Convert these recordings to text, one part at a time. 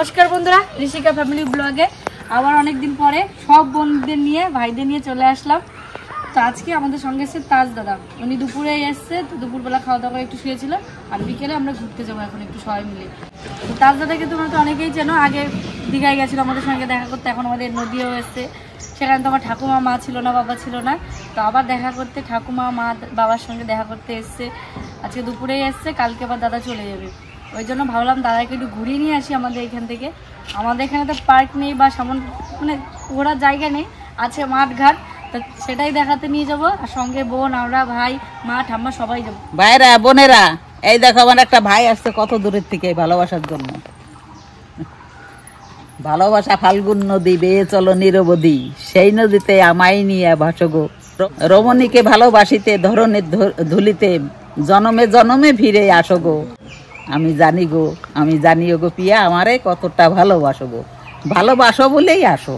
নমস্কার বন্ধুরা, ঋষিকা ফ্যামিলি ব্লগে আবার অনেকদিন পরে সব বন্ধুদের নিয়ে ভাইদের নিয়ে চলে আসলাম। তো আজকে আমাদের সঙ্গে এসছে তাজ দাদা, উনি দুপুরে এসছে। তো দুপুরবেলা খাওয়া দাওয়া করে একটু শুয়েছিল, আর বিকেলে আমরা ঘুরতে যাবো এখন একটু সবাই মিলে। তো তাজ দাদাকে তোমরা তো অনেকেই চেনো, আগে দীঘায় গেছিলো আমাদের সঙ্গে দেখা করতে, এখন আমাদের নদীও এসছে। সেখানে তো আমার ঠাকুমা মা ছিল না, বাবা ছিল না, তো আবার দেখা করতে ঠাকুমা মা বাবার সঙ্গে দেখা করতে এসছে। আজকে দুপুরেই এসছে, কালকে আবার দাদা চলে যাবে। ওই জন্য ভাবলাম দাদাকে একটু ঘুরিয়ে নিয়ে আসি আমাদের এখান থেকে। আমাদের এখানে তো পার্ক নেই বা সামন মানে ঘোরার জায়গা নেই, আছে মাঠ ঘাট, তো সেটাই দেখাতে নিয়ে যাবো। আর সঙ্গে বোন, আমরা ভাই, মা, ঠাম্মা সবাই যাবো। ভাইরা বোনেরা, এই দেখো আমার একটা ভাই আসছে কত দূরের থেকে ভালোবাসার জন্য। ভালোবাসা ফাল্গুন নদী বেয়ে চলো নিরবধি, সেই নদীতে আমায় নিয়ে ভাসগো। রমণীকে ভালোবাসিতে ধরনের ধুলিতে, জনমে জনমে ফিরে আসো গো। আমি জানি গো, আমি জানিও গো পিয়া, আমারে কতটা ভালোবাসো গো। ভালোবাসো বলেই আসো।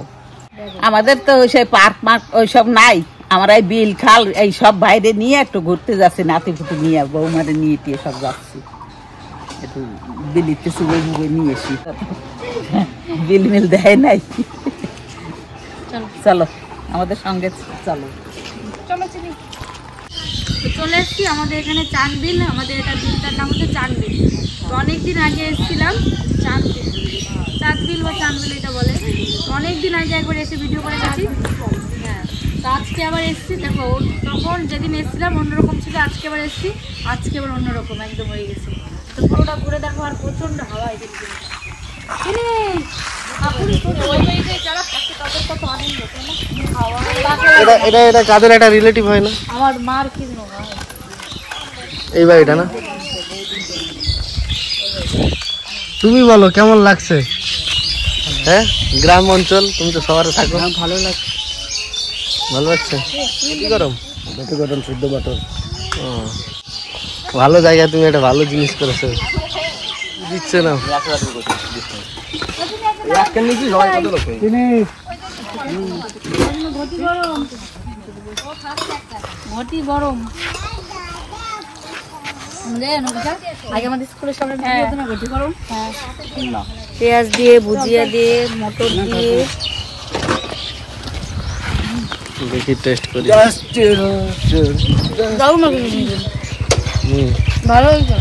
আমাদের তো সেই পার্ক মার্ক ওইসব নাই, আমরা এই বিল খাল এই সব বাইরে নিয়ে একটু ঘুরতে যাচ্ছি, নাতি ফুটি নিয়ে বৌমারে নিয়ে টিয়ে সব যাচ্ছি। একটু বিলিতে চুবে মুবে নিয়ে এসি, বিল মিল দেয় নাই। চলো আমাদের সঙ্গে চলো। চলে এসছি আমাদের এখানে চাঁদবিল, আমাদের এটা বিলটার নাম হচ্ছে চাঁদবিল। তো অনেকদিন আগে এসেছিলাম চাঁদবিল বা চাঁদবিল এটা বলে। অনেকদিন আগে একবার এসে ভিডিও করে গেছি। হ্যাঁ, তো আজকে আবার এসেছি। দেখো তখন যেদিন এসেছিলাম অন্যরকম ছিল, আজকে আবার এসেছি, আজকে আবার অন্যরকম একদম হয়ে গেছে। তো পুরোটা ঘুরে দেখো, আর প্রচণ্ড হাওয়া এদিকে। এটা কাদের একটা রিলেটিভ হয় না? আমার মার কি এই বাড়িটা না? তুমি বলো কেমন লাগছে? হ্যাঁ, গ্রাম অঞ্চল, তুমি তো শহরে থাকো। ভালো লাগছে, ভালো লাগছে। কি গরম? গরম শুদ্ধ বাটর। ভালো জায়গা, তুমি একটা ভালো জিনিস করেছো। দিচ্ছে না ঘটি গরম। আগে আমাদের স্কুলের সামনে না ঘটি গরম, পেঁয়াজ দিয়ে, ভুজিয়া দিয়ে, মটর দিয়ে। দেখি টেস্ট করি। দাও না, ভালো হয়েছে।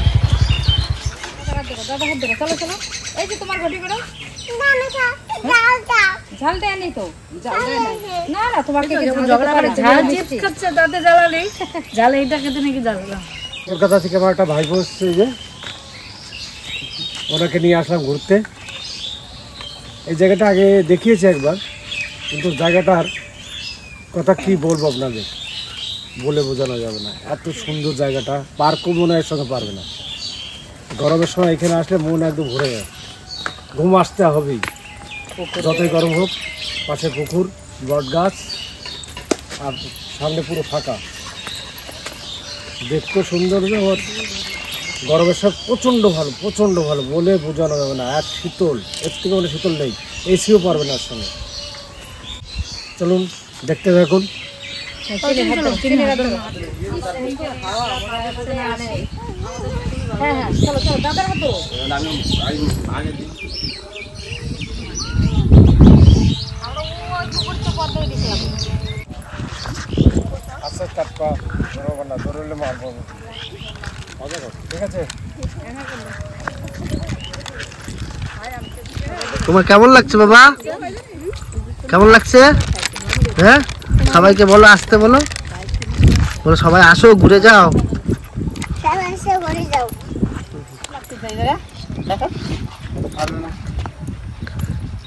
চলো চলো, এই যে তোমার ঘটি গরম। ঝাল দেয় নেই তো, না না তোমাকে ঝাল চিপস খাচ্ছে, তাতে জ্বালা নেই। ঝাল এইটা খেতে নাকি জ্বালা। কলকাতা থেকে আমার একটা ভাই বসছে, যে ওনাকে নিয়ে আসলাম ঘুরতে। এই জায়গাটা আগে দেখিয়েছি একবার, কিন্তু জায়গাটার কথা কি বলবো আপনাদের, বলে বোঝানো যাবে না। এত সুন্দর জায়গাটা, পার্কও মনে হয় সঙ্গে পারবে না। গরমের সময় এখানে আসলে মন একদম ভরে যায়, ঘুম আসতে হবেই, যতই গরম হোক। পাশে পুকুর, বট গাছ, আর সামনে পুরো ফাঁকা, দেখতে সুন্দর। গরমের সময় প্রচণ্ড ভালো, প্রচণ্ড ভালো, বলে বোঝানো যাবে না। আর শীতল, এর থেকে মানে শীতল নেই, এসিও পারবে না। সঙ্গে চলুন দেখতে থাকুন। হ্যাঁ হ্যাঁ, চলো চলো, দাদার হাতে আচ্ছা, টাটকা ধরবো না, ধরলে মারবো। ঠিক আছে, তোমার কেমন লাগছে বাবা? কেমন লাগছে? হ্যাঁ, সবাইকে বলো আসতে, বলো বলো সবাই আসো, ঘুরে যাও।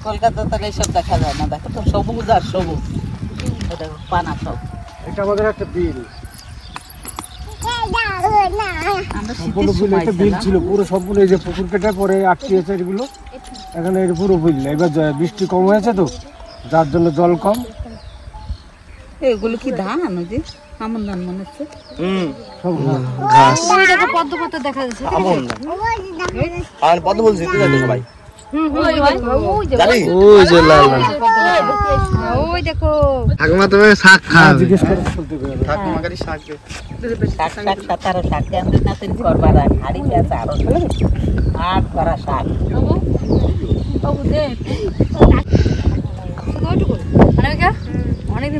কলকাতা তো এইসব দেখা যায় না। দেখো তো সবুজ আর সবুজ, পানা সব। এটা আমাদের একটা বিল, আমরা পুরো বিল, একটা বিল ছিল পুরো সম্পূর্ণ। এই যে পুকুর কেটে পরে আটকিয়েছে এগুলো, এখানে এটা পুরো বিল। এবার বৃষ্টি কম হয়েছে তো, যার জন্য জল কম। এগুলো কি ধান? ওই যে আমন ধান মনে হচ্ছে। সব ঘাস। দেখো পদ্ম পাতা দেখা যাচ্ছে। আর পদ্ম বলছি কি জানো সবাই? ওই যে লাল লাল। ওই দেখো ঠাকুমা তুমি শাক খাবে? জিজ্ঞেস করে চলতে হবে। ঠাকুমা গাড়ি শাক দে। শাক শাক সাতারো শাক আমাদের নাতির করবার হাড়ি পেঁচা আরো শাক করা শাক।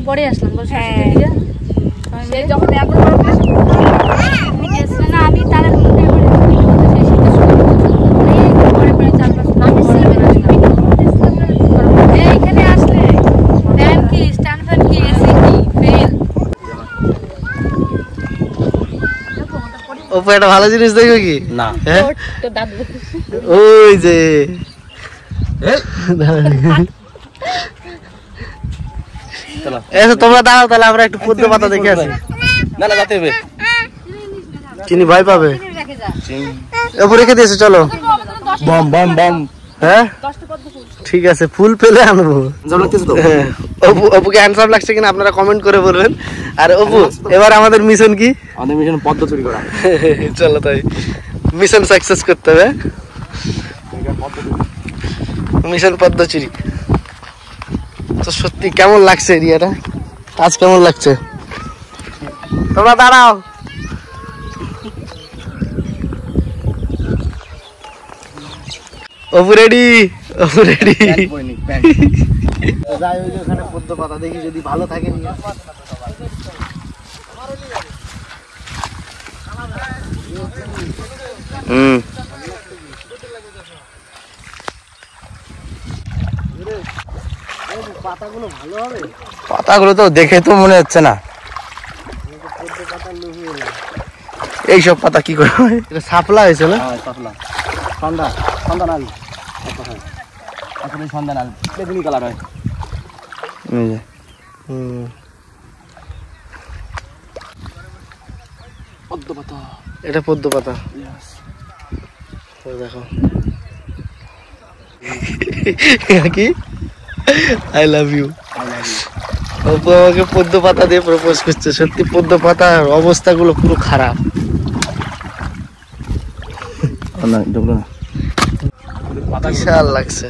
পরে আসলাম বল সরস্বতী পূজা সে যখন এরপর না আমি তার এইখানে আসলে ফ্যান কি স্ট্যান্ড ফ্যান কি এসি কি ফেল অপু একটা ভালো জিনিস দেখবে কি না হ্যাঁ তো দাদু ওই যে তোমরা দাঁড়াও তাহলে আমরা একটু পদ্ম পাতা দেখে আসি। না না যাতে হবে চিনি ভয় পাবে রেখে যা অপু রেখে দিয়েছে চলো বম বম বম হ্যাঁ 10টা পদ্ম ফুল ঠিক আছে ফুল পেলে আনবো জল লাগতেছে তো হ্যাঁ, অপুকে হ্যান্ডসাম লাগছে কিনা আপনারা কমেন্ট করে বলবেন। আর অপু এবার আমাদের মিশন কি? আমাদের মিশন পদ্ম চুরি করা চলো তাই মিশন সাকসেস করতে হবে। মিশন পদ্ম চুরি। তো সত্যি কেমন লাগছে এরিয়াটা আজ কেমন লাগছে? তোমরা দাঁড়াও অপু রেডি অপু রেডি যাই ওই যে ওখানে পদ্ম পাতা দেখি যদি ভালো থাকে নিয়ে পাতাগুলো তো দেখে তো মনে হচ্ছে না এইসব পাতা কি করে হয়? এটা সাপলা হয়েছে না? সন্ধ্যা সন্ধ্যা নাল আসলে সন্ধ্যা নাল বেগুনি কালার হয় পদ্ম পাতা এটা পদ্ম পাতা দেখো কি আই লাভ ইউ অপু আমাকে পদ্ম পাতা দিয়ে প্রপোজ করছে। সত্যি পদ্ম পাতার অবস্থাগুলো পুরো খারাপ। বিশাল লাগছে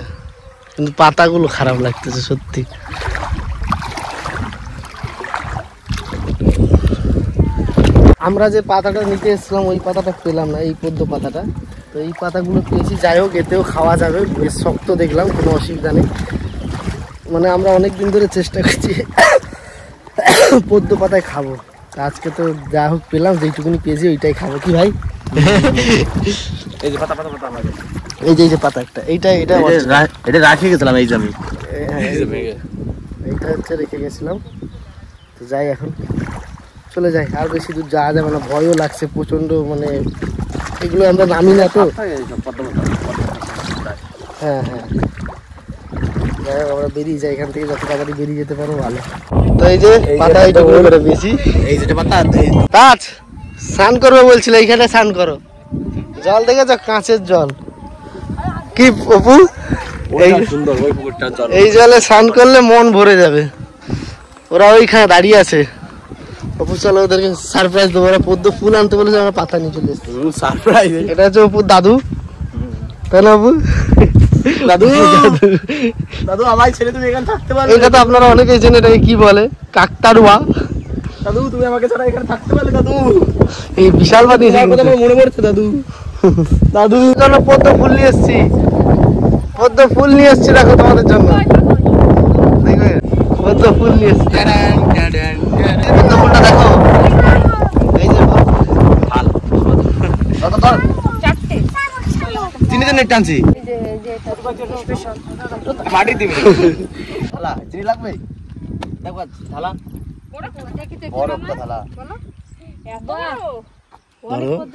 কিন্তু পাতাগুলো খারাপ লাগতেছে সত্যি। আমরা যে পাতাটা নিতে এসেছিলাম ওই পাতাটা পেলাম না, এই পদ্ম পাতাটা। তো এই পাতাগুলো পেয়েছি, যাই হোক এতেও খাওয়া যাবে, বেশ শক্ত দেখলাম, কোনো অসুবিধা নেই। মানে আমরা অনেক দিন ধরে চেষ্টা করছি পদ্ম পাতায় খাবো, আজকে তো যা হোক পেলাম, যেইটুকুনি পেয়েছি ওইটাই খাবো। কি ভাই? এই যে পাতা পাতা পাতা আমাদের এই যে পাতা একটা, এটা রাখি গেছিলাম এই যে আমি এইটা হচ্ছে রেখে গেছিলাম। তো যাই এখন চলে যাই, আর বেশি দূর যাওয়া যাবে না, ভয়ও লাগছে প্রচন্ড। মানে এগুলো আমরা নামি না তো। হ্যাঁ হ্যাঁ যাই হোক আমরা বেরিয়ে যাই এখান থেকে, যত তাড়াতাড়ি বেরিয়ে যেতে পারো ভালো। তো এই যে পাতা এইটুকু করে পেয়েছি, এই যে পাতা তাজ স্নান করবে বলছিল, এইখানে স্নান করো। জল দেখেছো? কাঁচের জল। কি অপু সুন্দর ওই পুকুরটা জল এই জলে স্নান করলে মন ভরে যাবে। ওরা ওইখানে দাঁড়িয়ে আছে। অপু চলো ওদেরকে সারপ্রাইজ দেবো। ওরা পদ্ম ফুল আনতে বলেছে, আমরা পাতা নিয়ে চলে এসেছি। সারপ্রাইজ এটা হচ্ছে অপুর দাদু, তাই না অপু? দাদু দাদু আমায় ছেড়ে তুমি এখানে থাকতে পারবে? এটা তো আপনারা অনেকেই চেনেন, এটাকে কি বলে? কাকতাড়ুয়া। দাদু তুমি আমাকে ছাড়া এখানে থাকতে পারলে? দাদু এই বিশাল বানিয়েছে তোমার কথা আমার মনে পড়ছে দাদু। দাদু জন্য পদ্ম ফুল নিয়ে এসেছি, পদ্ম ফুল নিয়ে এসেছি, দেখো তোমাদের জন্য। দেখবে পদ্ম ফুল নিয়ে এসেছি, পদ্ম ফুলটা দেখো। এই যে চারটে চিনি তো নেট টানছি মাটি দিবি থালা চিনি লাগবে দেখো থালা বড় একটা থালা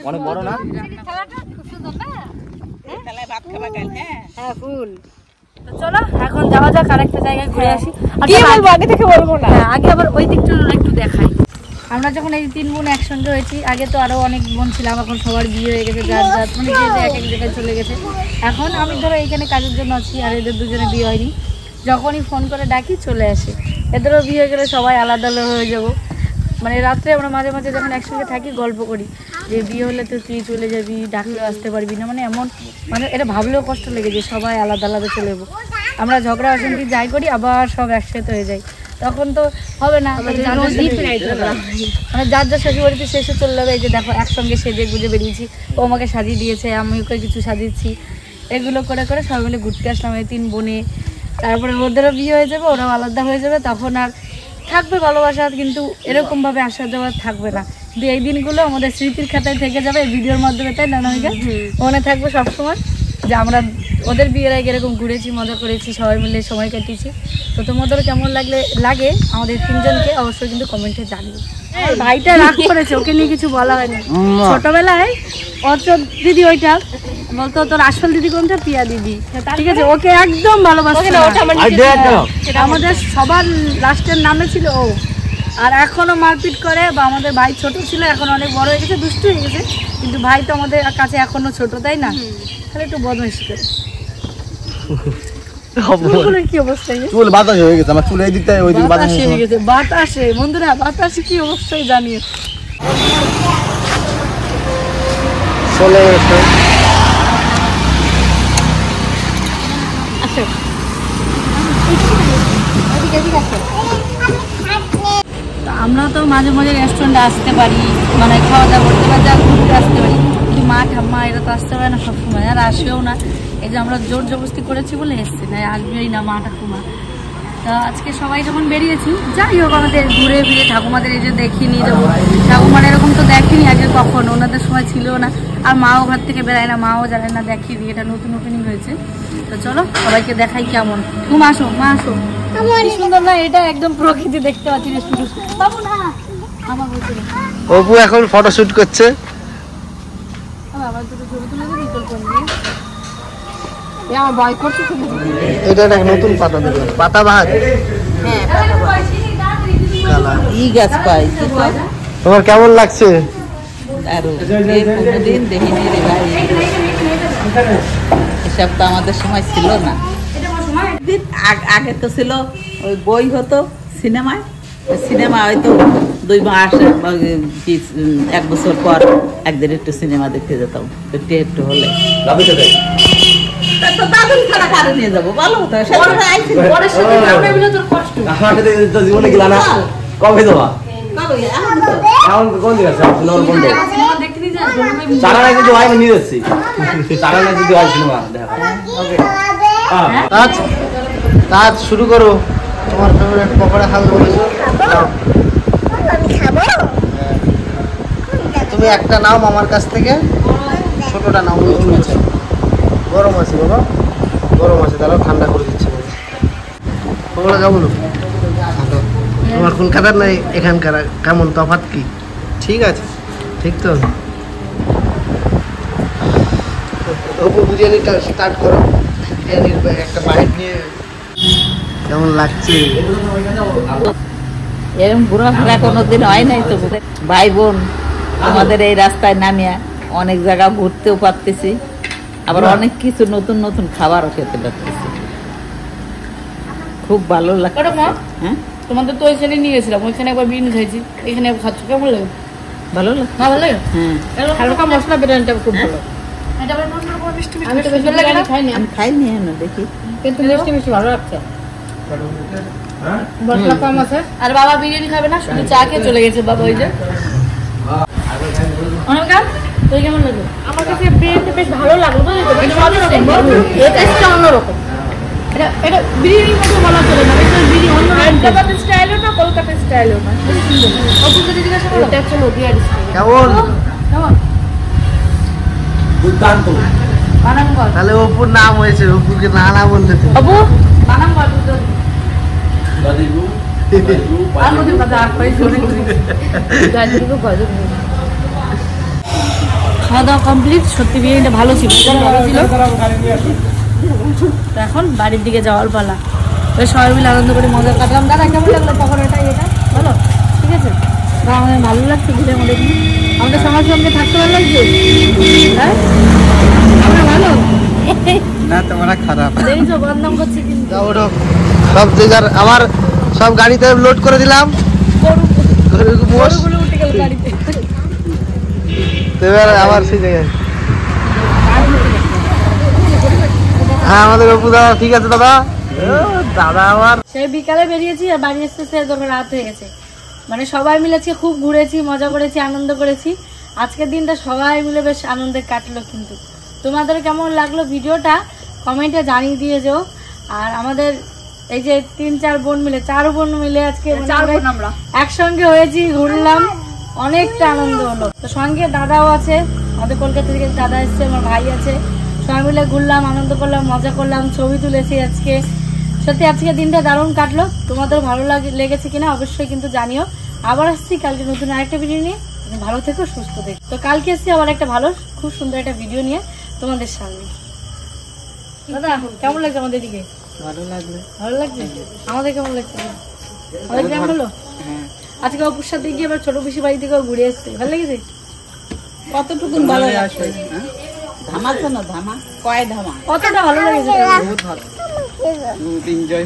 অনেক বড় না হ্যাঁ ফুল। তো চলো এখন যাওয়া যাক আরেকটা জায়গায় ঘুরে আসি। কি বলবো আগে থেকে বলবো না। হ্যাঁ, আগে আবার ওই দিকটা একটু দেখাই। আমরা যখন এই 3 বোন একসঙ্গে হয়েছি, আগে তো আরো অনেক বোন ছিলাম, এখন সবার বিয়ে হয়ে গেছে, যার যার মানে যে এক এক জায়গায় চলে গেছে। এখন আমি ধরো এইখানে কাজের জন্য আছি, আর এদের দুজনে বিয়ে হয়নি। যখনই ফোন করে ডাকি চলে আসে। এদেরও বিয়ে হয়ে গেলে সবাই আলাদা আলাদা হয়ে যাব। মানে রাত্রে আমরা মাঝে মাঝে যখন একসঙ্গে থাকি গল্প করি যে বিয়ে হলে তো তুই চলে যাবি, ডাকলেও আসতে পারবি না। মানে এমন, মানে এটা ভাবলেও কষ্ট লেগে যে সবাই আলাদা আলাদা চলে যাবো। আমরা ঝগড়া অশান্তি যাই করি, আবার সব একসাথে হয়ে যায়। তখন তো হবে না, মানে যার যার শ্বশুরবাড়িতে শেষে চলে যাবে। এই যে দেখো একসঙ্গে সেজে গুজে বেরিয়েছি, ও আমাকে সাজিয়ে দিয়েছে, আমি ওকে কিছু সাজিয়েছি। এগুলো করে করে সবাই মিলে ঘুরতে আসলাম এই 3 বোনে। তারপরে ওদেরও বিয়ে হয়ে যাবে, ওরাও আলাদা হয়ে যাবে, তখন আর থাকবে ভালোবাসা, কিন্তু এরকম ভাবে আসা যাওয়া থাকবে না। কিন্তু এই দিনগুলো আমাদের স্মৃতির খাতায় থেকে যাবে এই ভিডিওর মাধ্যমে, তাই না নামিকা? মনে থাকবে সবসময় যে আমরা ওদের বিয়ের আগে এরকম ঘুরেছি, মজা করেছি, সবাই মিলে সময় কাটিয়েছি। তো তোমাদের কেমন লাগে আমাদের তিনজনকে অবশ্যই কিন্তু কমেন্টে জানিও। ভাইটা রাগ করেছে, ওকে নিয়ে কিছু বলা হয়নি। ছোটবেলায় দিদি ওইটা বলতো তোর আসল দিদি কোনটা, পিয়া দিদি, ঠিক আছে? ওকে একদম ভালোবাসতো না, আমাদের সবার লাস্টের নামে ছিল ও। আর এখনো মারপিট করে, বা আমাদের ভাই ছোট ছিল, এখন অনেক বড় হয়ে গেছে, দুষ্টু হয়ে গেছে, কিন্তু ভাই তো আমাদের কাছে এখনো ছোট, তাই না? তাহলে একটু বদমাইশি করে। কি অবস্থা চুল বাতাসে হয়ে গেছে, আমার চুল এই দিকটা ওই দিকে বাতাসে হয়ে গেছে। বাতাসে বন্ধুরা, বাতাসে কি অবস্থায় জানিও। চলে গেছে। আমরা তো মাঝে মাঝে রেস্টুরেন্টে আসতে পারি, মানে খাওয়া দাওয়া করতে পারি, যা ঘুরতে আসতে পারি, কিন্তু মা ঠাম্মা এরা তো আসতে পারে না সবসময়, আর আসেও না। এই যে আমরা জোর জবরদস্তি করেছি বলে এসছি, না আসবেই না মা ঠাকুমা। তা আজকে সবাই যখন বেরিয়েছি, যাই হোক আমাদের ঘুরে ফিরে ঠাকুমাদের এই যে দেখিয়ে নিয়ে যাবো। ঠাকুমার এরকম তো দেখিনি আগে কখনো, ওনাদের সময় ছিল না, আর মাও ঘর থেকে বেড়ায় না, মাও জানে না, দেখিয়ে দিই এটা নতুন ওপেনিং হয়েছে। তো চলো সবাইকে দেখাই কেমন। তুমি আসো, মা আসো, কি সুন্দর না এটা, একদম প্রকৃতি দেখতে পাচ্ছি। বাবু না আমার বলছে অপু এখন ফটোশুট করছে। আবার দুটো ছবি তুলে দিবি তোর ফোন দিয়ে। আমার ভয় করছে। এটা একটা নতুন পাতা দেবে, পাতা বাহার। ই গাছ পাই কি কয়? তোমার কেমন লাগছে? দারুণ, এই কোনোদিন দেখিনি রে ভাই, এসব তো আমাদের সময় ছিল না। আগে তো ছিল ওই বই হতো সিনেমায়, সিনেমা হয়তো 2 মাস এক বছর পর একদিন একটু সিনেমা দেখতে যেতাম, একটু হলে দাদুর খানা কারে নিয়ে যাবো বলো তো? জীবনে গেলা না কবে দেওয়া এখন কোন দিকে আছে চারা নাই যদি হয় নিয়ে যাচ্ছি, চারা নাই যদি হয় সিনেমা দেখা। কাজ শুরু করো। তোমার ফেভারিট পকোড়া খাবে বলেছো, তুমি একটা নাও মামার কাছ থেকে, ছোটটা নাও। গরম আছে বাবা, গরম আছে, তাহলে ঠান্ডা করে দিচ্ছে। পকোড়া কেমন? তোমার কলকাতার নাই এখানকার কেমন তফাৎ কি? ঠিক আছে, ঠিক তো। অপু বিরিয়ানিটা স্টার্ট করো, বিরিয়ানির একটা বাইট নিয়ে। কেমন লাগছে? এরকম ঘোরাফেরা কোনোদিন হয় নাই তো। ভাই বোন আমাদের এই রাস্তায় নামিয়া অনেক জায়গা ঘুরতেও পারতেছি, আবার অনেক কিছু নতুন নতুন খাবারও খেতে পারতেছি, খুব ভালো লাগছে। হ্যাঁ তোমাদের তো ওইখানে নিয়ে গেছিলাম, ওইখানে একবার বিরিয়ানি খাইছি, এখানে খাচ্ছ, কেমন লাগে? ভালো লাগে, ভালো লাগে। হ্যাঁ হালকা মশলা বিরিয়ানিটা খুব ভালো। আমি তো বেশি বিরিয়ানি খাইনি, আমি খাইনি এখনো, দেখি কিন্তু মিষ্টি মিষ্টি ভালো লাগছে, মশলা কম আছে। আর বাবা বিরিয়ানি খাবে না, শুধু চা খেয়ে চলে গেছে বাবা। ওই যে অনেক তুই কেমন লাগলো? আমার কাছে বিরিয়ানিটা বেশ ভালো লাগলো, টেস্টটা অন্যরকম। এটা বিরিয়ানি মতো বলা চলে না, এটা বিরিয়ানি অন্য হায়দ্রাবাদ স্টাইলও না, কলকাতা স্টাইলও না। অপুকে জিজ্ঞাসা করো, এটা হচ্ছে নদিয়ার স্টাইল। কেমন? কেমন? দুর্দান্ত। বানাম কর। তাহলে অপুর নাম হয়েছে, অপুকে না না বলতে তো। অপু বানাম কর দুটো। দাদিবু আর নদীর কথা আর কই শুনে ঘুরি। দাদিবু গজব। খাওয়া দাওয়া কমপ্লিট, সত্যি বিরিয়ানিটা ভালো ছিল, ভালো ছিল। তো এখন বাড়ির দিকে যাওয়ার পালা। তো সবাই মিলে আনন্দ করে মজা কাটলাম। দাদা কেমন লাগলো পকোড়াটা? এটা বলো, ঠিক আছে? তো আমাদের ভালো লাগছে ঘুরে, আমাদের সমাজ সঙ্গে থাকতে ভালো লাগছে। হ্যাঁ আমরা ভালো না, তোমরা খারাপ। দেখছো বদনাম করছি কিন্তু। সব জায়গার আমার সব গাড়িতে লোড করে দিলাম, গরুগুলো উঠে গেল গাড়িতে। এবার আবার সেই জায়গায়। হ্যাঁ আমাদের অপু দাদা ঠিক আছে। দাদা দাদা আমার সেই বিকালে বেরিয়েছি, আর বাড়ি আসতে যখন রাত হয়ে গেছে। মানে সবাই মিলে খুব ঘুরেছি, মজা করেছি, আনন্দ করেছি। আজকের দিনটা সবাই মিলে বেশ আনন্দে কাটলো। কিন্তু তোমাদের কেমন লাগলো ভিডিওটা কমেন্টে জানিয়ে দিয়ে যেও। আর আমাদের এই যে 3-4 বোন মিলে 4 বোন মিলে আজকে আমরা একসঙ্গে হয়েছি, ঘুরলাম, অনেকটা আনন্দ হলো। তো সঙ্গে দাদাও আছে, আমাদের কলকাতা থেকে দাদা এসছে, আমার ভাই আছে, সবাই মিলে ঘুরলাম, আনন্দ করলাম, মজা করলাম, ছবি তুলেছি আজকে। সত্যি আজকে দিনটা দারুণ কাটলো। তোমাদের ভালো লেগেছে কিনা অবশ্যই কিন্তু জানিও। আবার আসছি কালকে নতুন আরেকটা ভিডিও নিয়ে। ভালো থেকো, সুস্থ থেকো। তো কালকে আসছি আবার একটা ভালো খুব সুন্দর একটা ভিডিও নিয়ে তোমাদের সামনে। দাদা কেমন লাগছে আমাদের দিকে? ভালো লাগলো। ভালো লাগছে? আমাদের কেমন লাগছে? আমাদের কেমন হলো? আজকে অপুর সাথে গিয়ে আবার ছোট পিসি বাড়ি থেকেও ঘুরে এসছে, ভালো লেগেছে? কতটুকু ভালো লাগছে? ধামা তো না, ধামা কয় ধামা, কতটা ভালো লেগেছে? বহুত ভালো, এনজয়